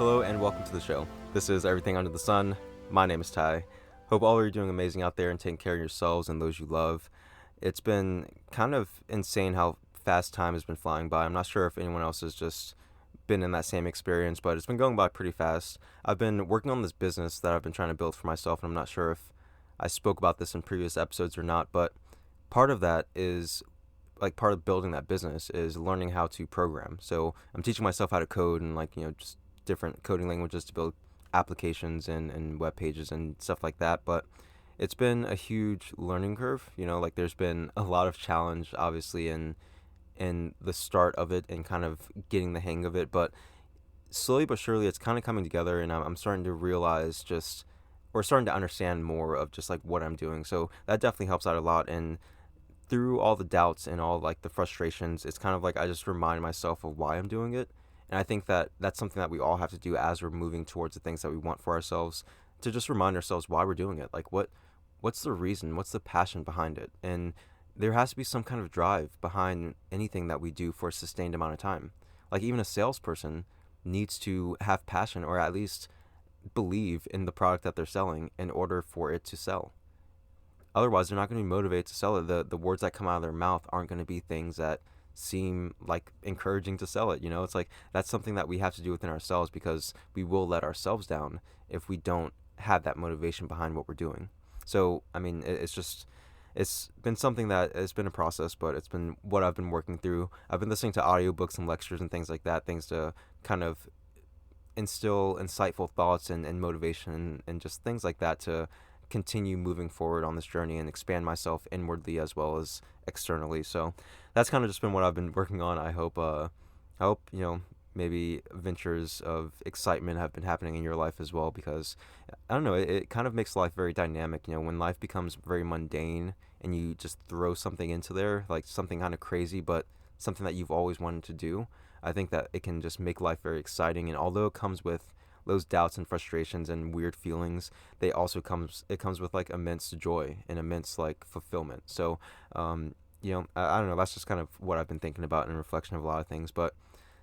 Hello and welcome to the show. This is Everything Under the Sun. My name is Ty. Hope all of you are doing amazing out there and taking care of yourselves and those you love. It's been kind of insane how fast time has been flying by. I'm not sure if anyone else has just been in that same experience, but it's been going by pretty fast. I've been working on this business that I've been trying to build for myself, and I'm not sure if I spoke about this in previous episodes or not, but part of that is part of building that business is learning how to program. So I'm teaching myself how to code and just different coding languages to build applications and web pages and stuff like that. But it's been a huge learning curve. There's been a lot of challenge obviously in the start of it and kind of getting the hang of it. But slowly but surely it's kind of coming together, and I'm starting to realize just or starting to understand more of just like what I'm doing. So that definitely helps out a lot. And through all the doubts and all like the frustrations, it's kind of like I just remind myself of why I'm doing it. And I think that that's something that we all have to do as we're moving towards the things that we want for ourselves, to just remind ourselves why we're doing it. Like what's the reason? What's the passion behind it? And there has to be some kind of drive behind anything that we do for a sustained amount of time. Like even a salesperson needs to have passion, or at least believe in the product that they're selling in order for it to sell. Otherwise, they're not going to be motivated to sell it. The words that come out of their mouth aren't going to be things that seem like encouraging to sell it. It's like that's something that we have to do within ourselves, because we will let ourselves down if we don't have that motivation behind what we're doing. So, I mean, it's been something that it's been a process, but it's been what I've been working through. I've been listening to audiobooks and lectures and things like that, things to kind of instill insightful thoughts and motivation and just things like that to continue moving forward on this journey and expand myself inwardly as well as externally. So that's kind of just been what I've been working on. I hope maybe ventures of excitement have been happening in your life as well, because I don't know, it kind of makes life very dynamic. When life becomes very mundane and you just throw something into there, like something kind of crazy but something that you've always wanted to do, I think that it can just make life very exciting. And although it comes with those doubts and frustrations and weird feelings, it comes with like immense joy and immense like fulfillment. So I don't know, that's just kind of what I've been thinking about in reflection of a lot of things. But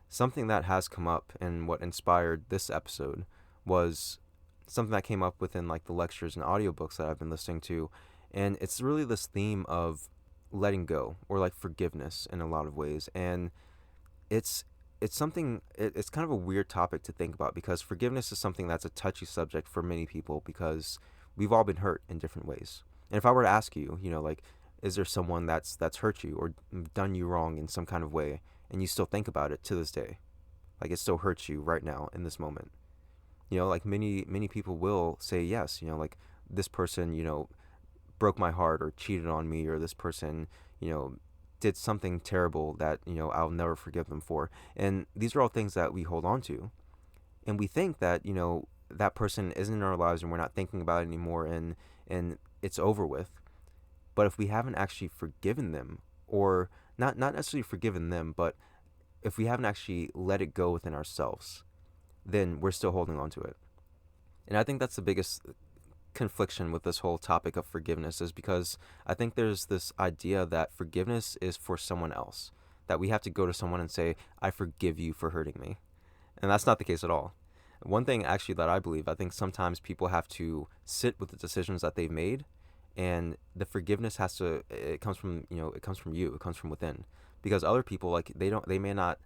something that has come up and what inspired this episode was something that came up within like the lectures and audiobooks that I've been listening to. And it's really this theme of letting go, or like forgiveness in a lot of ways. And it's it's kind of a weird topic to think about, because forgiveness is something that's a touchy subject for many people, because we've all been hurt in different ways. And if I were to ask you, like, is there someone that's hurt you or done you wrong in some kind of way, and you still think about it to this day, like it still hurts you right now in this moment? Like many people will say yes. Like this person, broke my heart or cheated on me, or this person, you know, did something terrible that, I'll never forgive them for. And these are all things that we hold on to. And we think that, that person isn't in our lives and we're not thinking about it anymore, and it's over with. But if we haven't actually forgiven them, or not necessarily forgiven them, but if we haven't actually let it go within ourselves, then we're still holding on to it. And I think that's the biggest confliction with this whole topic of forgiveness, is because I think there's this idea that forgiveness is for someone else, that we have to go to someone and say, I forgive you for hurting me. And that's not the case at all. One thing actually that I think sometimes people have to sit with the decisions that they've made, and the forgiveness it comes from, it comes from you, it comes from within. Because other people, like, they may not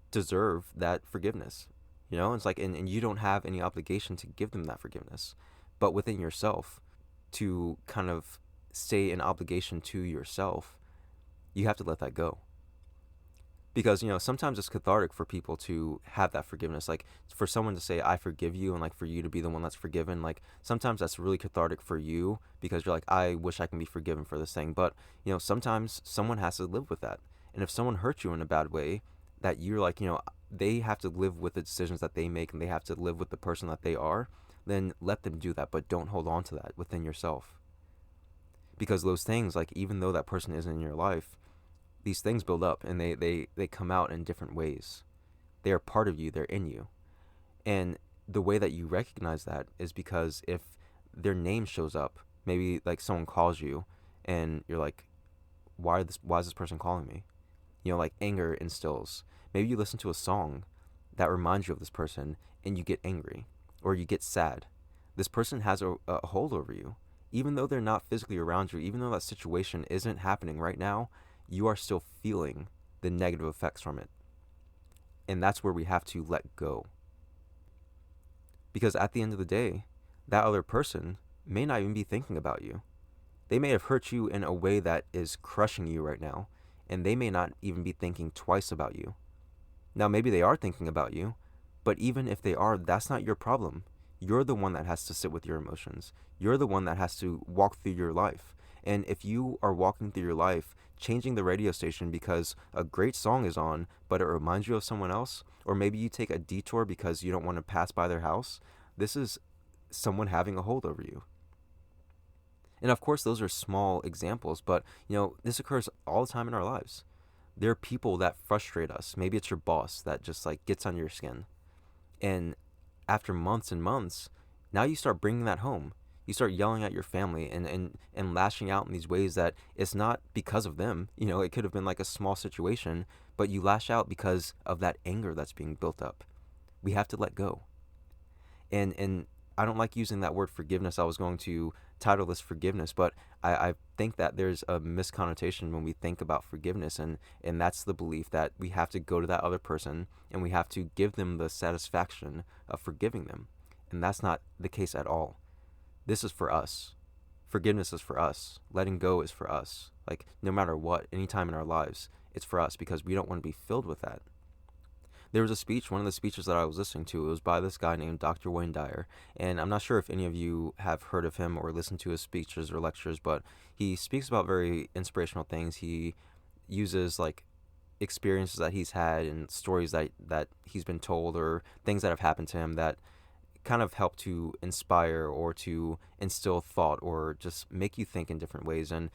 deserve that forgiveness. It's like, and you don't have any obligation to give them that forgiveness. But within yourself, to kind of say an obligation to yourself, you have to let that go. Because, sometimes it's cathartic for people to have that forgiveness. Like, for someone to say, I forgive you, and like for you to be the one that's forgiven, like sometimes that's really cathartic for you, because you're like, I wish I can be forgiven for this thing. But, sometimes someone has to live with that. And if someone hurts you in a bad way, that you're like, they have to live with the decisions that they make, and they have to live with the person that they are, then let them do that, but don't hold on to that within yourself. Because those things, like, even though that person isn't in your life, these things build up, and they come out in different ways. They are part of you, they're in you. And the way that you recognize that is because if their name shows up, maybe like someone calls you and you're like, why is this person calling me? Like anger instills. Maybe you listen to a song that reminds you of this person and you get angry or you get sad, this person has a hold over you. Even though they're not physically around you, even though that situation isn't happening right now, you are still feeling the negative effects from it. And that's where we have to let go. Because at the end of the day, that other person may not even be thinking about you. They may have hurt you in a way that is crushing you right now, and they may not even be thinking twice about you. Now, maybe they are thinking about you, but even if they are, that's not your problem. You're the one that has to sit with your emotions. You're the one that has to walk through your life. And if you are walking through your life, changing the radio station because a great song is on, but it reminds you of someone else, or maybe you take a detour because you don't want to pass by their house, this is someone having a hold over you. And of course, those are small examples, but this occurs all the time in our lives. There are people that frustrate us. Maybe it's your boss that just like gets on your skin. And after months and months, now you start bringing that home. You start yelling at your family and lashing out in these ways that it's not because of them. It could have been like a small situation, but you lash out because of that anger that's being built up. We have to let go. And I don't like using that word forgiveness. I was going to title this forgiveness, but I think that there's a misconnotation when we think about forgiveness, and that's the belief that we have to go to that other person and we have to give them the satisfaction of forgiving them. And that's not the case at all. This is for us. Forgiveness is for us. Letting go is for us. Like, no matter what, anytime in our lives, it's for us because we don't want to be filled with that. There was a speech, one of the speeches that I was listening to, it was by this guy named Dr. Wayne Dyer. And I'm not sure if any of you have heard of him or listened to his speeches or lectures, but he speaks about very inspirational things. He uses like experiences that he's had and stories that he's been told or things that have happened to him that kind of help to inspire or to instill thought or just make you think in different ways. And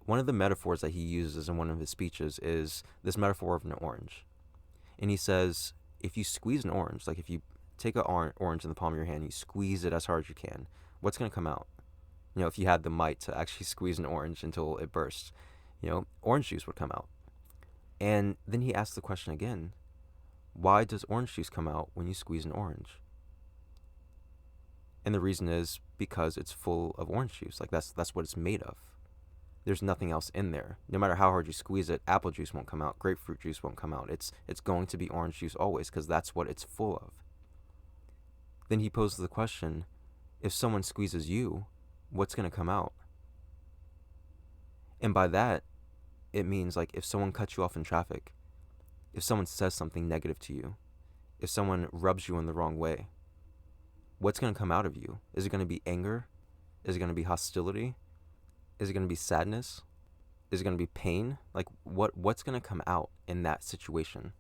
one of the metaphors that he uses in one of his speeches is this metaphor of an orange. And he says, if you squeeze an orange, like if you take an orange in the palm of your hand, you squeeze it as hard as you can, what's going to come out? If you had the might to actually squeeze an orange until it bursts, orange juice would come out. And then he asks the question again, why does orange juice come out when you squeeze an orange? And the reason is because it's full of orange juice. Like that's what it's made of. There's nothing else in there. No matter how hard you squeeze it, apple juice won't come out, grapefruit juice won't come out. It's going to be orange juice always because that's what it's full of. Then he poses the question, if someone squeezes you, what's going to come out? And by that, it means like if someone cuts you off in traffic, if someone says something negative to you, if someone rubs you in the wrong way, what's going to come out of you? Is it going to be anger? Is it going to be hostility? Is it going to be sadness? Is it going to be pain? Like what's going to come out in that situation?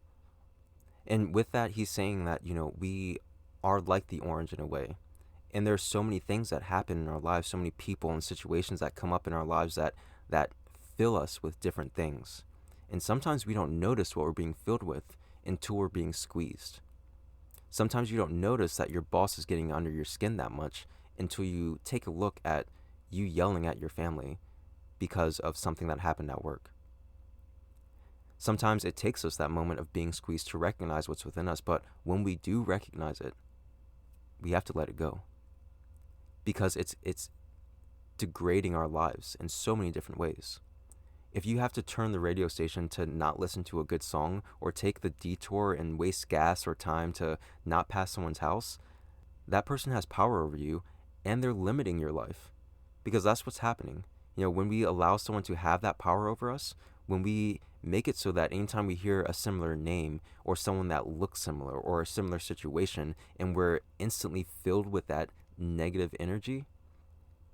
And with that, he's saying that, we are like the orange in a way. And there's so many things that happen in our lives, so many people and situations that come up in our lives that fill us with different things. And sometimes we don't notice what we're being filled with until we're being squeezed. Sometimes you don't notice that your boss is getting under your skin that much until you take a look at you yelling at your family because of something that happened at work. Sometimes it takes us that moment of being squeezed to recognize what's within us, but when we do recognize it, we have to let it go. Because it's degrading our lives in so many different ways. If you have to turn the radio station to not listen to a good song or take the detour and waste gas or time to not pass someone's house, that person has power over you and they're limiting your life. Because that's what's happening. When we allow someone to have that power over us, when we make it so that anytime we hear a similar name or someone that looks similar or a similar situation and we're instantly filled with that negative energy,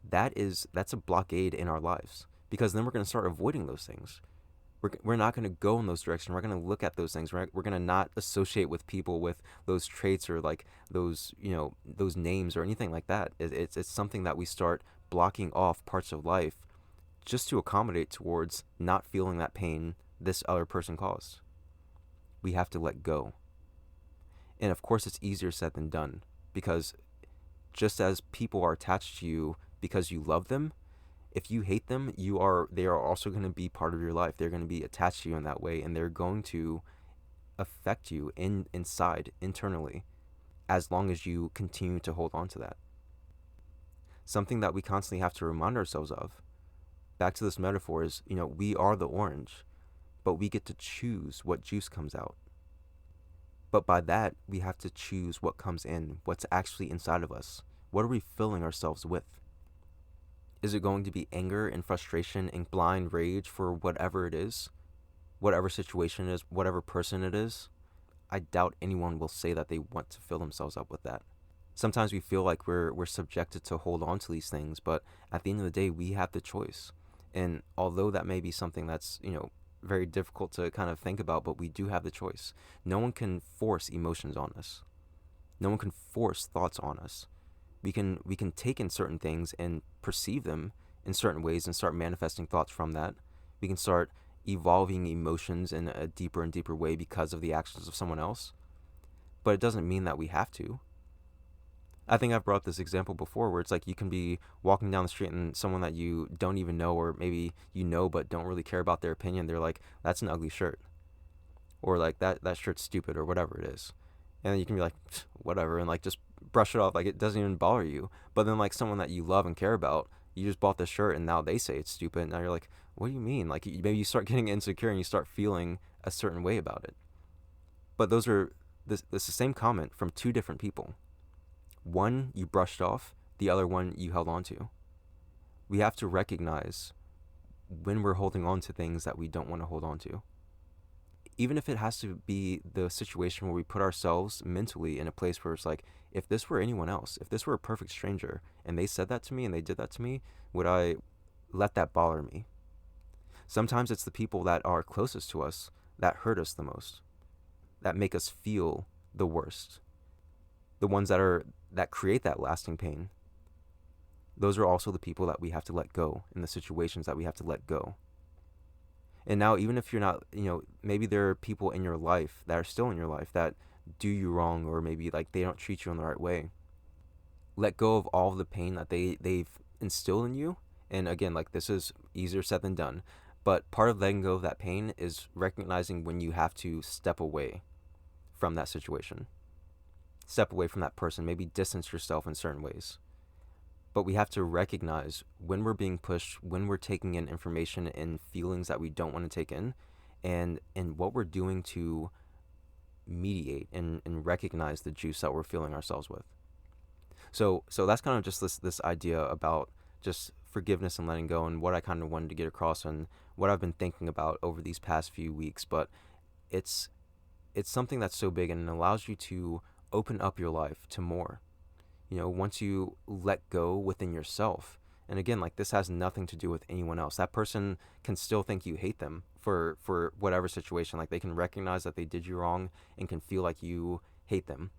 that's a blockade in our lives. Because then we're going to start avoiding those things. We're not going to go in those directions. We're going to look at those things. We're going to not associate with people with those traits or like those names or anything like that. It's something that we start blocking off parts of life just to accommodate towards not feeling that pain this other person caused. We have to let go. And of course, it's easier said than done because just as people are attached to you because you love them, if you hate them, they are also going to be part of your life. They're going to be attached to you in that way, and they're going to affect you inside, internally, as long as you continue to hold on to that. Something that we constantly have to remind ourselves of, back to this metaphor, is, we are the orange, but we get to choose what juice comes out. But by that, we have to choose what comes in, what's actually inside of us. What are we filling ourselves with? Is it going to be anger and frustration and blind rage for whatever it is? Whatever situation it is, whatever person it is? I doubt anyone will say that they want to fill themselves up with that. Sometimes we feel like we're subjected to hold on to these things, but at the end of the day, we have the choice. And although that may be something that's, very difficult to kind of think about, but we do have the choice. No one can force emotions on us. No one can force thoughts on us. We can take in certain things and perceive them in certain ways and start manifesting thoughts from that. We can start evolving emotions in a deeper and deeper way because of the actions of someone else. But it doesn't mean that we have to. I think I've brought up this example before where it's like you can be walking down the street and someone that you don't even know, or maybe you know but don't really care about their opinion, they're like, that's an ugly shirt. Or like, that shirt's stupid, or whatever it is. And then you can be like, whatever, and like just brush it off, like it doesn't even bother you. But then like someone that you love and care about, you just bought this shirt and now they say it's stupid, and now you're like, what do you mean? Like maybe you start getting insecure and you start feeling a certain way about it. But this is the same comment from two different people. One you brushed off, the other one you held on to. We have to recognize when we're holding on to things that we don't want to hold on to. Even if it has to be the situation where we put ourselves mentally in a place where it's like, if this were anyone else, if this were a perfect stranger and they said that to me and they did that to me, would I let that bother me? Sometimes it's the people that are closest to us that hurt us the most, that make us feel the worst. The ones that create that lasting pain. Those are also the people that we have to let go, in the situations that we have to let go. And now, even if you're not, maybe there are people in your life that are still in your life that do you wrong, or maybe like they don't treat you in the right way. Let go of all of the pain that they've instilled in you. And again, like, this is easier said than done. But part of letting go of that pain is recognizing when you have to step away from that situation. Step away from that person, maybe distance yourself in certain ways. But we have to recognize when we're being pushed, when we're taking in information and feelings that we don't want to take in, and what we're doing to mediate and recognize the juice that we're filling ourselves with. So that's kind of just this idea about just forgiveness and letting go, and what I kind of wanted to get across, and what I've been thinking about over these past few weeks. But it's something that's so big, and it allows you to open up your life to more. Once you let go within yourself, and again, like, this has nothing to do with anyone else. That person can still think you hate them for whatever situation. Like, they can recognize that they did you wrong and can feel like you hate them.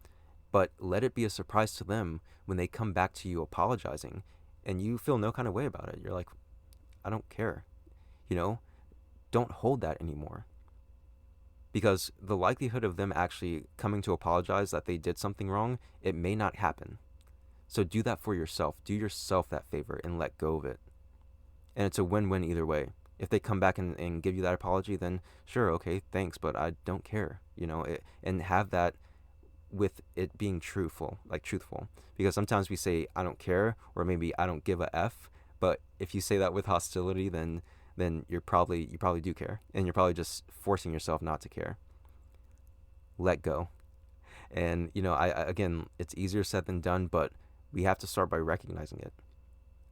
But let it be a surprise to them when they come back to you apologizing and you feel no kind of way about it. You're like, I don't care. Don't hold that anymore. Because the likelihood of them actually coming to apologize that they did something wrong, it may not happen. So do that for yourself. Do yourself that favor and let go of it. And it's a win-win either way. If they come back and give you that apology, then sure, okay, thanks, but I don't care. And have that with it being truthful. Because sometimes we say, I don't care, or maybe I don't give a F. But if you say that with hostility, then you probably do care, and you're probably just forcing yourself not to care. Let go. And I again, it's easier said than done, but we have to start by recognizing it.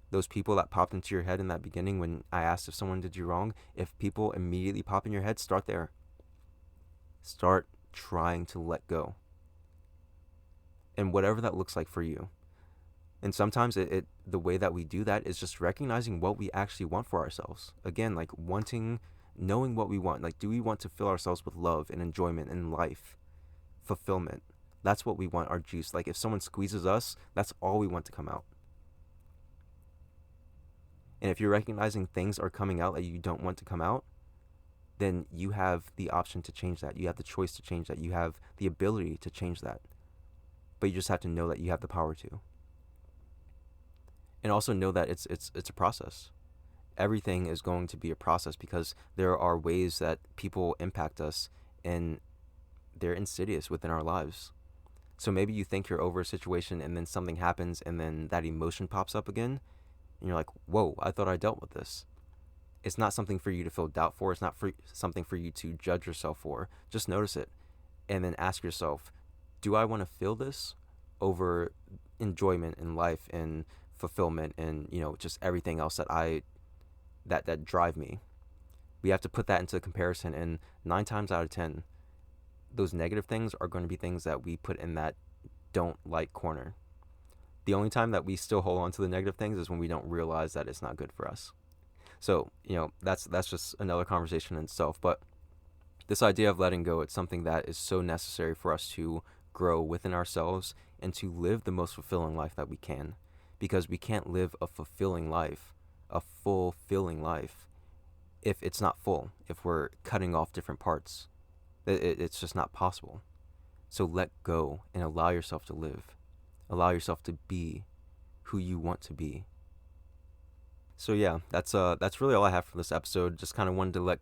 Those people that popped into your head in that beginning when I asked if someone did you wrong, if people immediately pop in your head, start there. Start trying to let go. And whatever that looks like for you. And sometimes the way that we do that is just recognizing what we actually want for ourselves. Again, like knowing what we want. Like, do we want to fill ourselves with love and enjoyment and life, fulfillment? That's what we want, our juice. Like, if someone squeezes us, that's all we want to come out. And if you're recognizing things are coming out that you don't want to come out, then you have the option to change that. You have the choice to change that. You have the ability to change that. But you just have to know that you have the power to. And also know that it's a process. Everything is going to be a process, because there are ways that people impact us in they're insidious within our lives. So maybe you think you're over a situation and then something happens and then that emotion pops up again and you're like, whoa, I thought I dealt with this. It's not something for you to feel doubt for. It's not something for you to judge yourself for. Just notice it and then ask yourself, do I want to feel this over enjoyment in life and fulfillment and, just everything else that drive me? We have to put that into comparison, and 9 times out of 10, those negative things are going to be things that we put in that don't like corner. The only time that we still hold on to the negative things is when we don't realize that it's not good for us. So, that's just another conversation in itself. But this idea of letting go, it's something that is so necessary for us to grow within ourselves and to live the most fulfilling life that we can. Because we can't live a fulfilling life, a fulfilling life, if it's not full, if we're cutting off different parts. It's just not possible. So let go and allow yourself to live. Allow yourself to be who you want to be. So yeah, that's really all I have for this episode. Just kind of wanted to let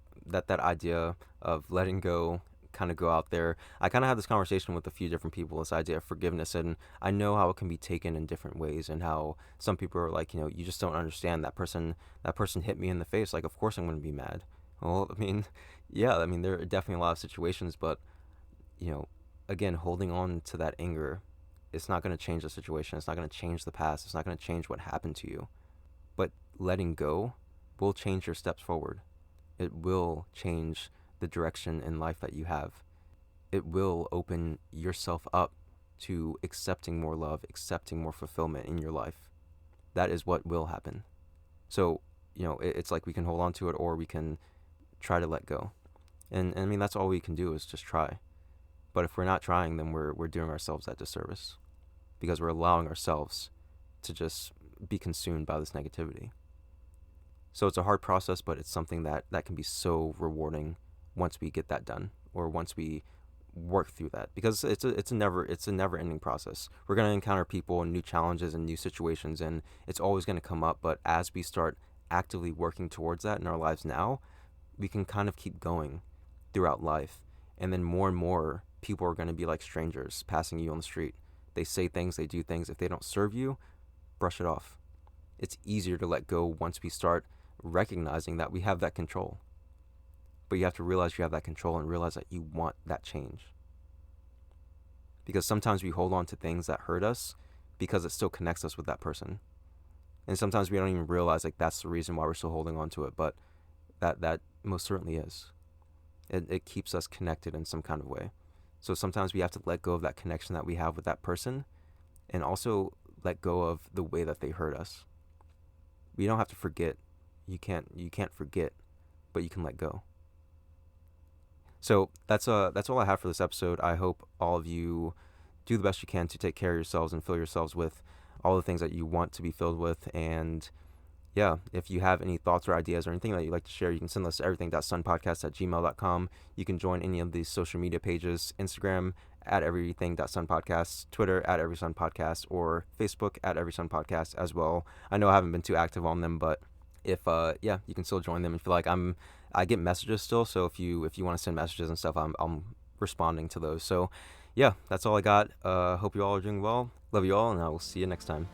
that idea of letting go kind of go out there. I kind of had this conversation with a few different people, this idea of forgiveness, and I know how it can be taken in different ways, and how some people are like, you just don't understand. That person hit me in the face. Like, of course I'm going to be mad. Well, yeah, there are definitely a lot of situations, but again, holding on to that anger, it's not going to change the situation. It's not going to change the past. It's not going to change what happened to you. But letting go will change your steps forward. It will change the direction in life that you have. It will open yourself up to accepting more love, accepting more fulfillment in your life. That is what will happen. So, it's like we can hold on to it, or we can try to let go. And that's all we can do, is just try. But if we're not trying, then we're doing ourselves that disservice, because we're allowing ourselves to just be consumed by this negativity. So it's a hard process, but it's something that can be so rewarding once we get that done, or once we work through that, because it's a never ending process. We're going to encounter people and new challenges and new situations, and it's always going to come up. But as we start actively working towards that in our lives now, we can kind of keep going throughout life. And then more and more people are going to be like strangers passing you on the street. They say things, they do things. If they don't serve you, brush it off. It's easier to let go once we start recognizing that we have that control. But you have to realize you have that control, and realize that you want that change. Because sometimes we hold on to things that hurt us because it still connects us with that person. And sometimes we don't even realize that's the reason why we're still holding on to it. But that most certainly is. It keeps us connected in some kind of way. So sometimes we have to let go of that connection that we have with that person, and also let go of the way that they hurt us. We don't have to forget. You can't forget, but you can let go. So that's all I have for this episode. I hope all of you do the best you can to take care of yourselves and fill yourselves with all the things that you want to be filled with. And yeah, if you have any thoughts or ideas or anything that you'd like to share, you can send us to everything.sunpodcast@gmail.com. You can join any of these social media pages: Instagram @everything.sunpodcast, Twitter @everysunpodcast, or Facebook @everysunpodcast as well. I know I haven't been too active on them, but if you can still join them. If you like, I get messages still, so if you want to send messages and stuff, I'm responding to those. So yeah, that's all I got. Hope you all are doing well. Love you all, and I will see you next time.